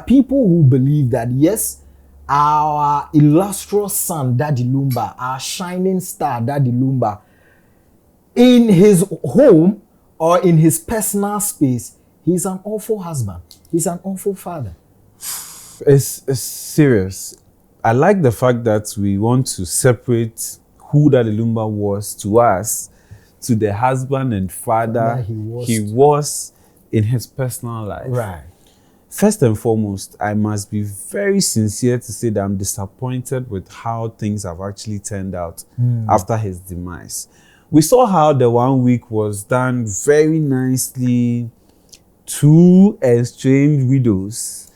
people who believe that yes, our illustrious son Daddy Lumba, our shining star Daddy Lumba, in his home or in his personal space, he's an awful husband. He's an awful father. It's serious. I like the fact that we want to separate who Daddy Lumba was to us, to the husband and father he was in his personal life. Right. First and foremost, I must be very sincere to say that I'm disappointed with how things have actually turned out after his demise. We saw how the 1 week was done very nicely. Two estranged widows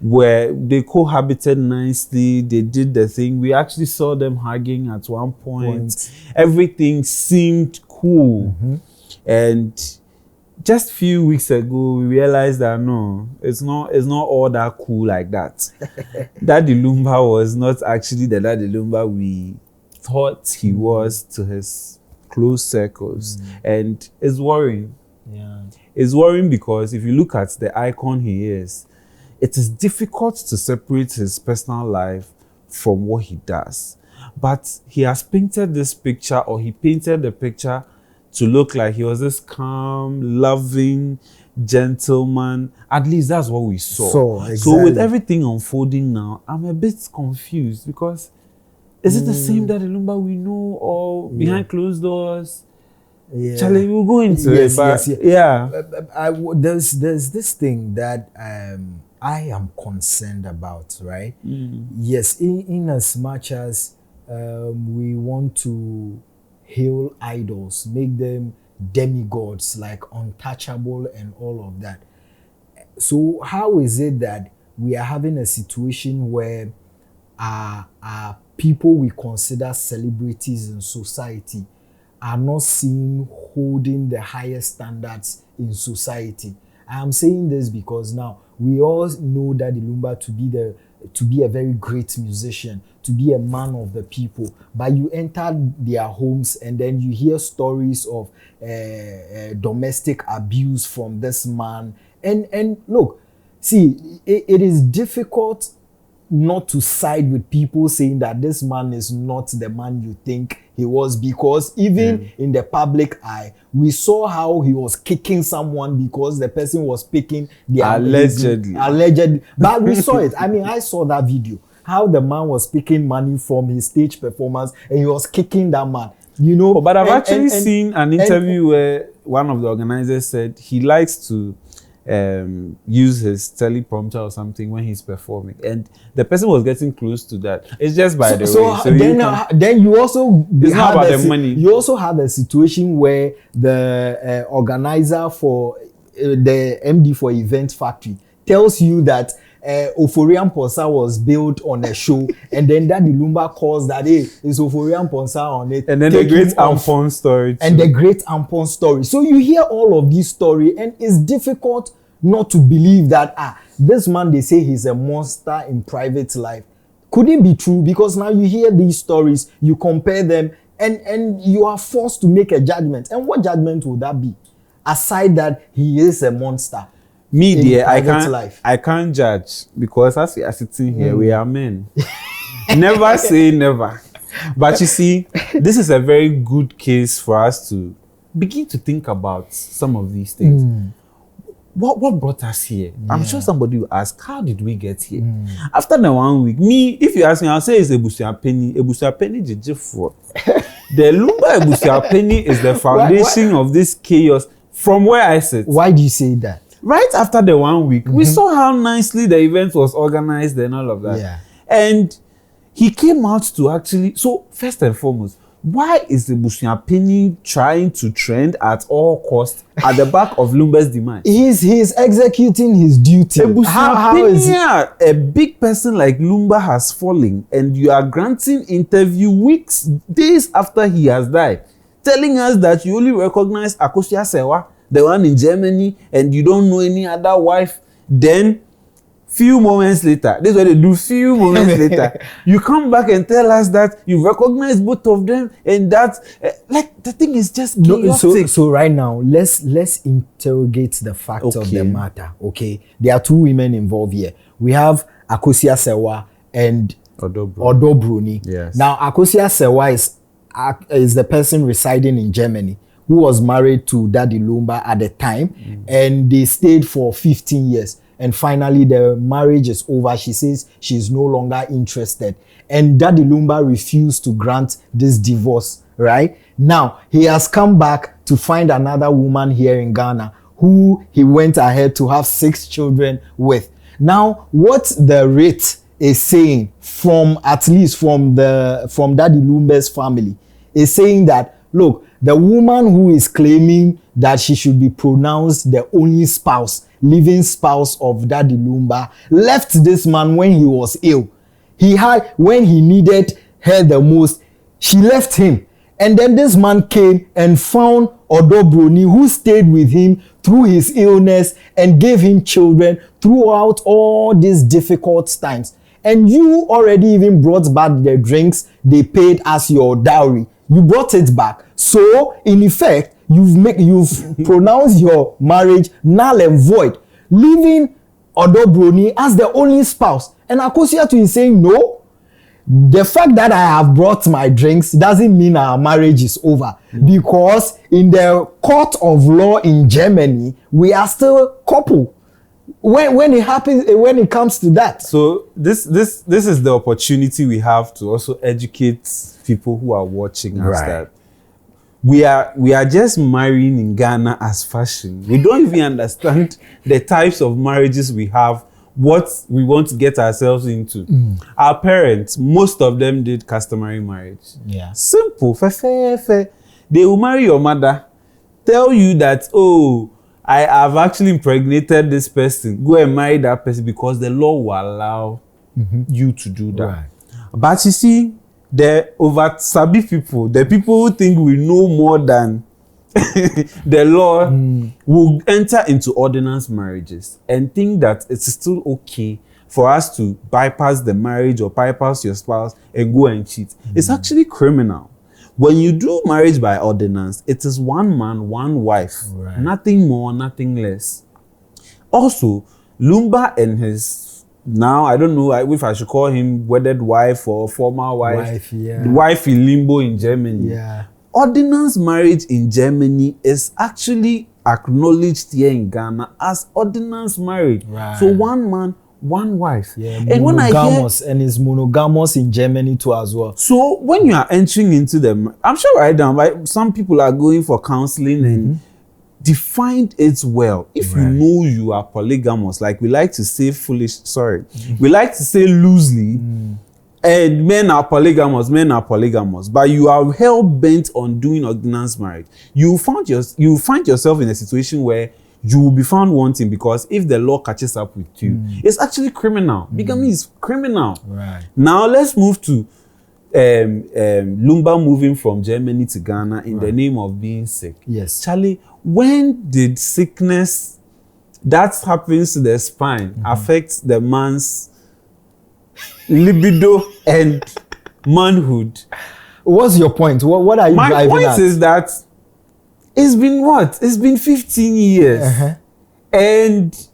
where they cohabited nicely. They did the thing. We actually saw them hugging at one point. Everything seemed cool. And just a few weeks ago, we realized that no, it's not all that cool like that. Daddy Lumba was not actually the Daddy Lumba we thought he was to his close circles. And it's worrying. Yeah. It's worrying because if you look at the icon he is, it is difficult to separate his personal life from what he does. But he has painted this picture, or he painted the picture to look like he was this calm, loving gentleman. At least that's what we saw. Exactly. So with everything unfolding now, I'm a bit confused because is it the same Daddy Lumba we know, or behind closed doors? Yeah. Charlie, we'll go into it, but there's this thing that I am concerned about, right? Yes, in as much as we want to hail idols, make them demigods, like untouchable and all of that. So how is it that we are having a situation where our people we consider celebrities in society are not seen holding the highest standards in society? I am saying this because now we all know Daddy Lumba to be a very great musician, to be a man of the people. But you enter their homes and then you hear stories of domestic abuse from this man. And look, see, it is difficult not to side with people saying that this man is not the man you think he was, because even in the public eye, we saw how he was kicking someone because the person was picking the allegedly. But we saw it. I mean, I saw that video, how the man was picking money from his stage performance and he was kicking that man. You know, but I've actually seen an interview where one of the organizers said he likes to use his teleprompter or something when he's performing, and the person was getting close to that. It's just by the way. So then you also it's not about the money. You also have a situation where the organizer for the MD for Event Factory tells you that Oforian Ponsa was built on a show, and then Daddy Lumba calls that, hey, it's Oforian Ponsa on it. And then the great Ampon story too. And the great Ampon story. So you hear all of these stories, and it's difficult not to believe that, this man, they say he's a monster in private life. Could it be true? Because now you hear these stories, you compare them, and you are forced to make a judgment. And what judgment would that be? Aside that he is a monster. Me, dear, I can't judge, because as we are sitting here, we are men. Never say never. But you see, this is a very good case for us to begin to think about some of these things. What brought us here? I'm sure somebody will ask, how did we get here? After the 1 week, me, if you ask me, I'll say it's Ebusia Penny JJ4. The Lumba Ebusia Penny is the foundation of this chaos from where I sit. Why do you say that? Right after the 1 week, we saw how nicely the event was organized and all of that. Yeah. And he came out to actually, so first and foremost, why is the Busuapeni trying to trend at all costs at the back of Lumba's demise? He's executing his duty. How is it? A big person like Lumba has fallen, and you are granting interview days after he has died, telling us that you only recognize Akosua Sewa, the one in Germany, and you don't know any other wife. Then few moments later, this is what they do, few moments later, you come back and tell us that you recognize both of them, and that like the thing is just chaotic. So right now, let's interrogate the facts of the matter. Okay, there are two women involved here. we have Akosua Sewa and Odo Broni. Odo Broni. Yes. Now, Akosua Sewa is the person residing in Germany who was married to Daddy Lumba at the time, and they stayed for 15 years. And finally, the marriage is over. She says she's no longer interested. And Daddy Lumba refused to grant this divorce, right? Now, he has come back to find another woman here in Ghana who he went ahead to have 6 children with. Now, what the rate is saying from Daddy Lumba's family is saying that, look, the woman who is claiming that she should be pronounced the only spouse, living spouse of Daddy Lumba, left this man when he was ill. When he needed her the most, she left him. And then this man came and found Odo Broni, who stayed with him through his illness and gave him children throughout all these difficult times. And you already even brought back the drinks they paid as your dowry. You brought it back. So, in effect, you've pronounced your marriage null and void, leaving Odo Broni as the only spouse. And Akosua is saying, no, the fact that I have brought my drinks doesn't mean our marriage is over. Because in the court of law in Germany, we are still a couple. When it comes to that. So this is the opportunity we have to also educate people who are watching us that we are just marrying in Ghana as fashion. We don't even understand the types of marriages we have, what we want to get ourselves into. Our parents, most of them did customary marriage. Yeah. Simple. They will marry your mother, tell you that, oh, I have actually impregnated this person. Go and marry that person because the law will allow you to do that. Right. But you see, the over-sabi people, the people who think we know more than the law, will enter into ordinance marriages and think that it's still okay for us to bypass the marriage or bypass your spouse and go and cheat. It's actually criminal. When you do marriage by ordinance, it is one man, one wife. Right. Nothing more, nothing less. Also, Lumba and his, now I don't know if I should call him wedded wife or former wife. Wife in limbo in Germany. Yeah. Ordinance marriage in Germany is actually acknowledged here in Ghana as ordinance marriage. Right. So one man, one wife. Yeah, and when I hear, and it's monogamous in Germany too as well. so when you are entering into them, I'm sure right now, right, some people are going for counseling and defined it well. If you know you are polygamous, like we like to say we like to say loosely, and men are polygamous, but you are hell bent on doing ordinance marriage. You find yourself in a situation where you will be found wanting, because if the law catches up with you, it's actually criminal. Bigamy is criminal. Right. Now let's move to Lumba moving from Germany to Ghana in the name of being sick. Yes. Charlie, when did sickness that happens to the spine affect the man's libido and manhood? What's your point? What are you driving at? My point is that it's been what? It's been 15 years. And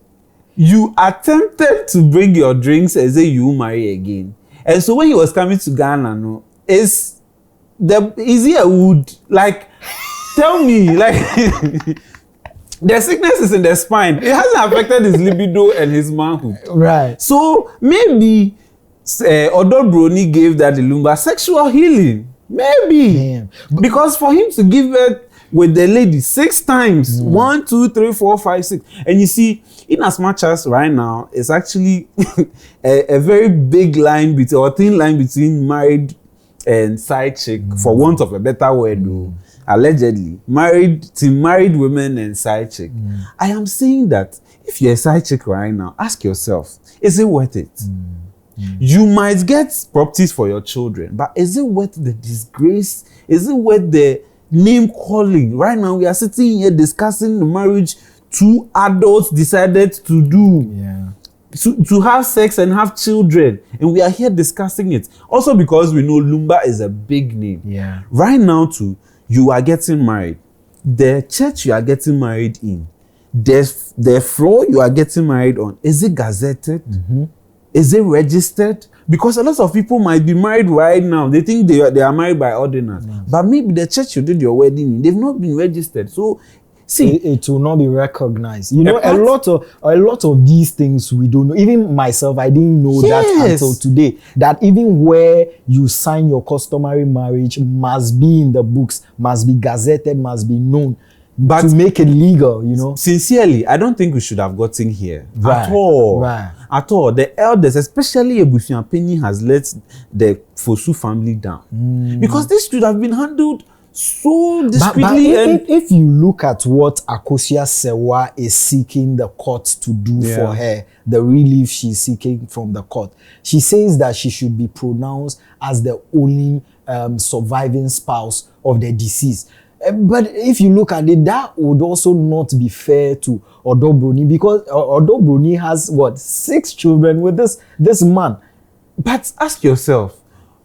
you attempted to bring your drinks and say you marry again. And so when he was coming to Ghana, is he a wood? Like, tell me, like, the sickness is in the spine. It hasn't affected his libido and his manhood. Right. So maybe Odo Broni gave Daddy Lumba sexual healing. Maybe. Damn. Because for him to give birth with the lady 6 times, 1, 2, 3, 4, 5, 6. And you see, in as much as right now, it's actually a very big line between, or thin line between married and side chick, for want of a better word, allegedly. Married women and side chick. I am saying that if you're a side chick right now, ask yourself, is it worth it? You might get properties for your children, but is it worth the disgrace? Is it worth the name calling? Right now, we are sitting here discussing the marriage 2 adults decided to do. Yeah. To have sex and have children, and we are here discussing it. Also because we know Lumba is a big name. Yeah. Right now too, you are getting married. The church you are getting married in, the floor you are getting married on, is it gazetted? Is it registered? Because a lot of people might be married right now. They think they are married by ordinance. But maybe the church you did your wedding in, they've not been registered. So, see, it will not be recognized. You know, a lot of these things we don't know. Even myself, I didn't know that until today. That even where you sign your customary marriage must be in the books, must be gazetted, must be known. But to make it legal, you know. Sincerely, I don't think we should have gotten here at all. At all. The elders, especially Akosua Penny, has let the Fosu family down because this should have been handled so discreetly. But if you look at what Akosua Sewa is seeking the court to do for her, the relief she's seeking from the court, she says that she should be pronounced as the only surviving spouse of the deceased. But if you look at it, that would also not be fair to Odo Broni, because Odo Broni has 6 children with this man. But ask yourself,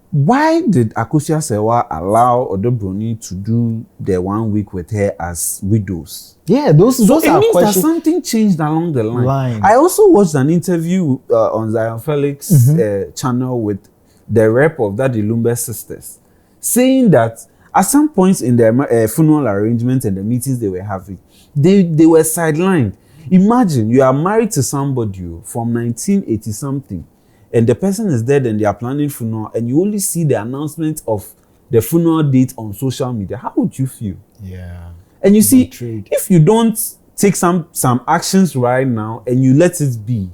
why did Akosua Sewa allow Odo Broni to do the 1 week with her as widows? Yeah, those are it means that something changed along the line. I also watched an interview on Zion Felix's channel with the rep of Daddy Lumba sisters, saying that at some points in their funeral arrangements and the meetings they were having, they were sidelined. Imagine you are married to somebody from 1980 something, and the person is dead and they are planning funeral, and you only see the announcement of the funeral date on social media. How would you feel? Yeah. And you see, if you don't take some actions right now and you let it be,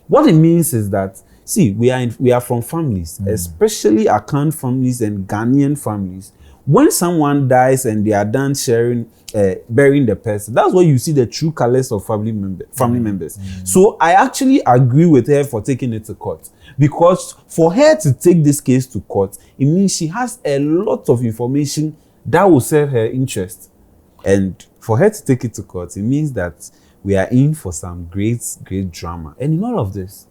what it means is that, see, we are from families, especially Akan families and Ghanaian families. When someone dies and they are done burying the person, that's where you see the true colors of family members. So I actually agree with her for taking it to court, because for her to take this case to court, it means she has a lot of information that will serve her interest. And for her to take it to court, it means that we are in for some great drama. And in all of this,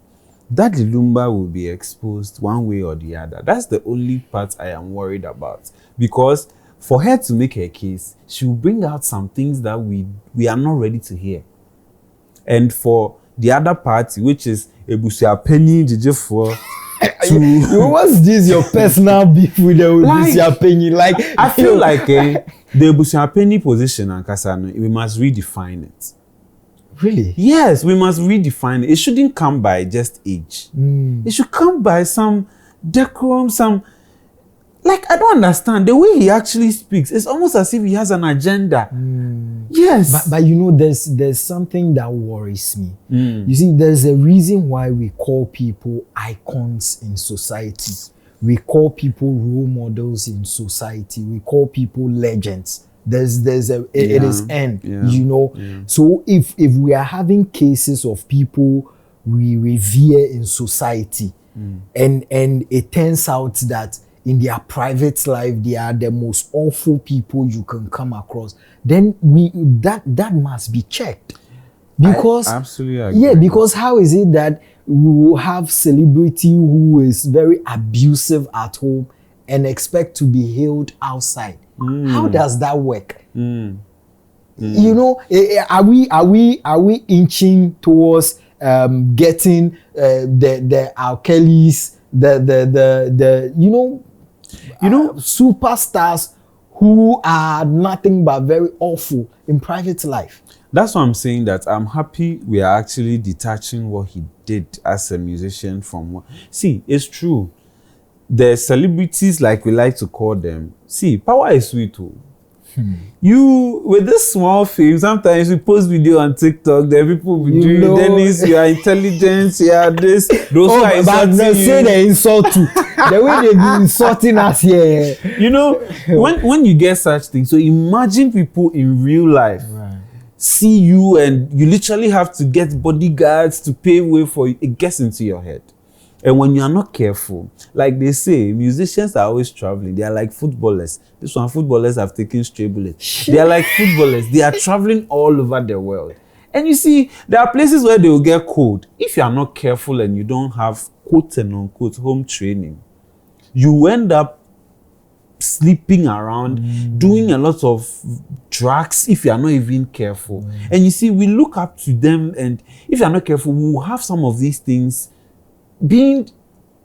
Daddy Lumba will be exposed one way or the other. That's the only part I am worried about. Because for her to make her case, she will bring out some things that we are not ready to hear. And for the other party, which is Akosua Penny Jijefo, what's this your personal beef with the Akosua Penny? Like, I feel like the Akosua Penny position, Ankasa, we must redefine it. Really? Yes, we must redefine it. It shouldn't come by just age. It should come by some decorum, some... Like, I don't understand. The way he actually speaks, it's almost as if he has an agenda. Yes. But you know, there's something that worries me. You see, there's a reason why we call people icons in society. We call people role models in society. We call people legends. It is end, you know. So if we are having cases of people we revere in society, and it turns out that in their private life they are the most awful people you can come across, then that must be checked. Because I absolutely agree. Yeah, because how is it that we will have celebrity who is very abusive at home and expect to be hailed outside? How does that work? You know, are we inching towards getting the Alkelis, the you know superstars who are nothing but very awful in private life? That's why I'm saying that I'm happy we are actually detaching what he did as a musician from what... See, it's true. The celebrities, like we like to call them, see, power is sweet too. You, with this small fame, sometimes you post video on TikTok, there people will be doing, Dennis, you are intelligent, you are this, those who are insulting but you. Say they insult too. The way they be insulting us here. You know, when you get such things, so imagine people in real life see you and you literally have to get bodyguards to pave way for you. It gets into your head. And when you are not careful, like they say, musicians are always traveling. They are like footballers. This one, footballers have taken stray bullets. They are like footballers. They are traveling all over the world. And you see, there are places where they will get cold. If you are not careful and you don't have quote and unquote home training, you end up sleeping around, doing a lot of drugs if you are not even careful. And you see, we look up to them, and if you are not careful, we will have some of these things being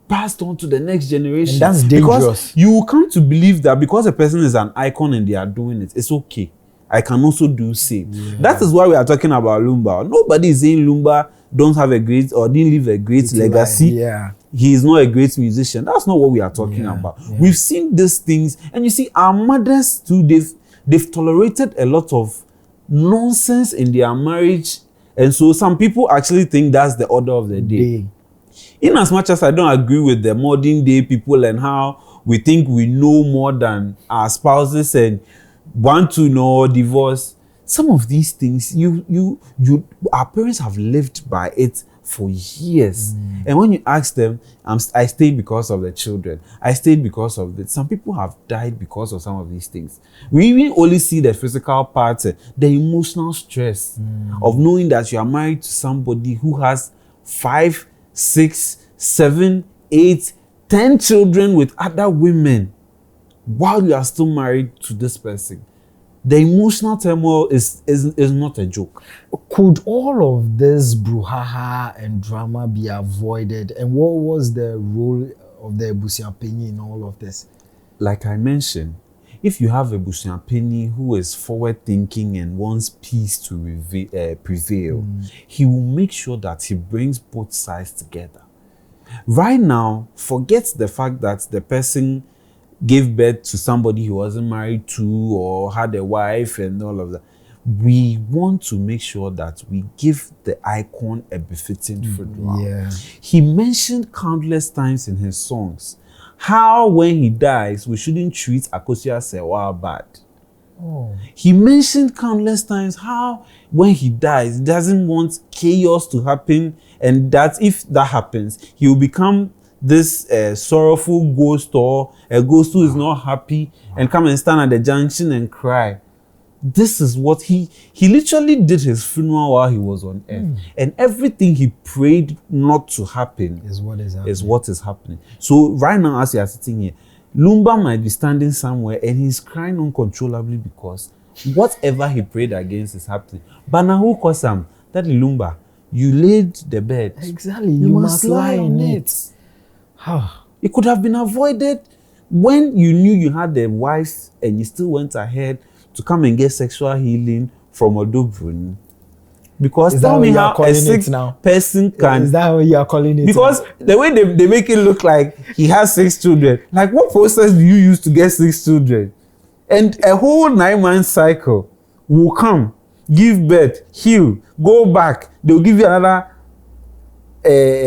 passed on to the next generation. And that's dangerous. Because you will come to believe that because a person is an icon and they are doing it, it's okay. I can also do same. Yeah. That is why we are talking about Lumba. Nobody is saying Lumba don't have a great or didn't leave a great legacy. Yeah. He is not a great musician. That's not what we are talking about. Yeah. We've seen these things, and you see, our mothers too, they've tolerated a lot of nonsense in their marriage. And so some people actually think that's the order of the day. In as much as I don't agree with the modern day people and how we think we know more than our spouses and want to know divorce, some of these things our parents have lived by it for years. And when you ask them, I stayed because of the children, I stayed because of it. Some people have died because of some of these things. We even only see the physical part, the emotional stress of knowing that you are married to somebody who has 5, 6, 7, 8, 10 children with other women while you are still married to this person. The emotional turmoil is not a joke. Could all of this brouhaha and drama be avoided? And what was the role of the Ebusiapeni in all of this? Like I mentioned, if you have a Ebusiapeni who is forward-thinking and wants peace to prevail, he will make sure that he brings both sides together. Right now, forget the fact that the person gave birth to somebody he wasn't married to or had a wife and all of that. We want to make sure that we give the icon a befitting funeral. Yeah. He mentioned countless times in his songs how when he dies, we shouldn't treat Akosua Sewa bad. Oh. He mentioned countless times how when he dies, he doesn't want chaos to happen, and that if that happens, he will become this sorrowful ghost or a ghost who is not happy and come and stand at the junction and cry. This is what he literally did his funeral while he was on earth. And everything he prayed not to happen is what is happening. So right now, as you are sitting here, Lumba might be standing somewhere and he's crying uncontrollably because whatever he prayed against is happening. But now who calls him? Daddy Lumba, you laid the bed. Exactly. You must lie on it. It could have been avoided when you knew you had a wife and you still went ahead to come and get sexual healing from Odo Broni. Because tell me how a sick person can... Is that what you are calling it? Because the way they make it look like he has 6 children. Like, what process do you use to get 6 children? And a whole 9-month cycle will come, give birth, heal, go back. They'll give you another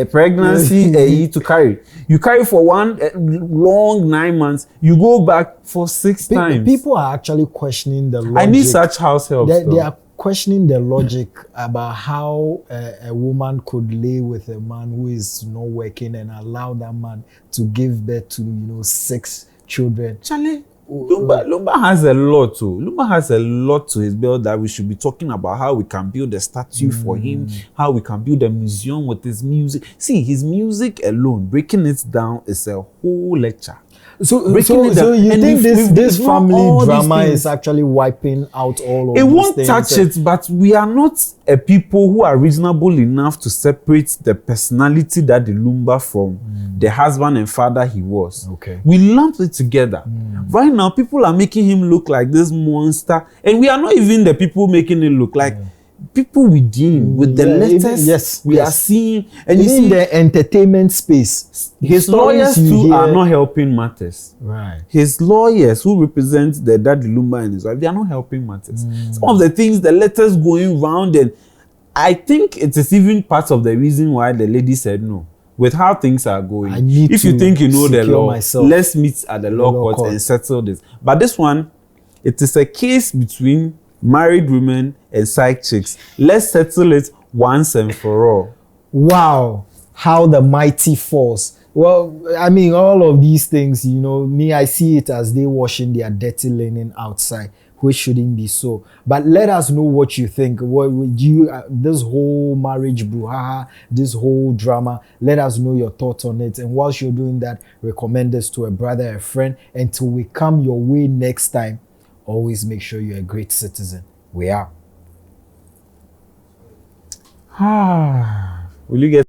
pregnancy to carry. You carry for one long 9 months. You go back for 6 times. People are actually questioning the logic. I need such house help. They are questioning the logic about how a woman could lay with a man who is not working and allow that man to give birth to 6 children. Charlie, Lumba has a lot too. Lumba has a lot to his belt that we should be talking about how we can build a statue for him, how we can build a museum with his music. See, his music alone, breaking it down is a whole lecture. So you think this family drama is actually wiping out all of these things? It won't touch it, but we are not a people who are reasonable enough to separate the personality that the Lumba from the husband and father he was. Okay. We lumped it together. Right now, people are making him look like this monster, and we are not even the people making it look like people within, with the letters we are seeing. And even you see, the entertainment space, his lawyers too are not helping matters. Right. His lawyers who represent the Daddy Lumba and his wife, they are not helping matters. Some of the things, the letters going round, and I think it is even part of the reason why the lady said no. With how things are going, if you think you know the law, let's meet at the law court and settle this. But this one, it is a case between married women and side chicks. Let's settle it once and for all. Wow, how the mighty falls. Well, I mean, all of these things, me, I see it as they washing their dirty linen outside, which shouldn't be so. But let us know what you think. What would you, this whole marriage brouhaha, this whole drama, let us know your thoughts on it. And whilst you're doing that, recommend this to a brother, a friend. Until we come your way next time, always make sure you're a great citizen. We are. Will you get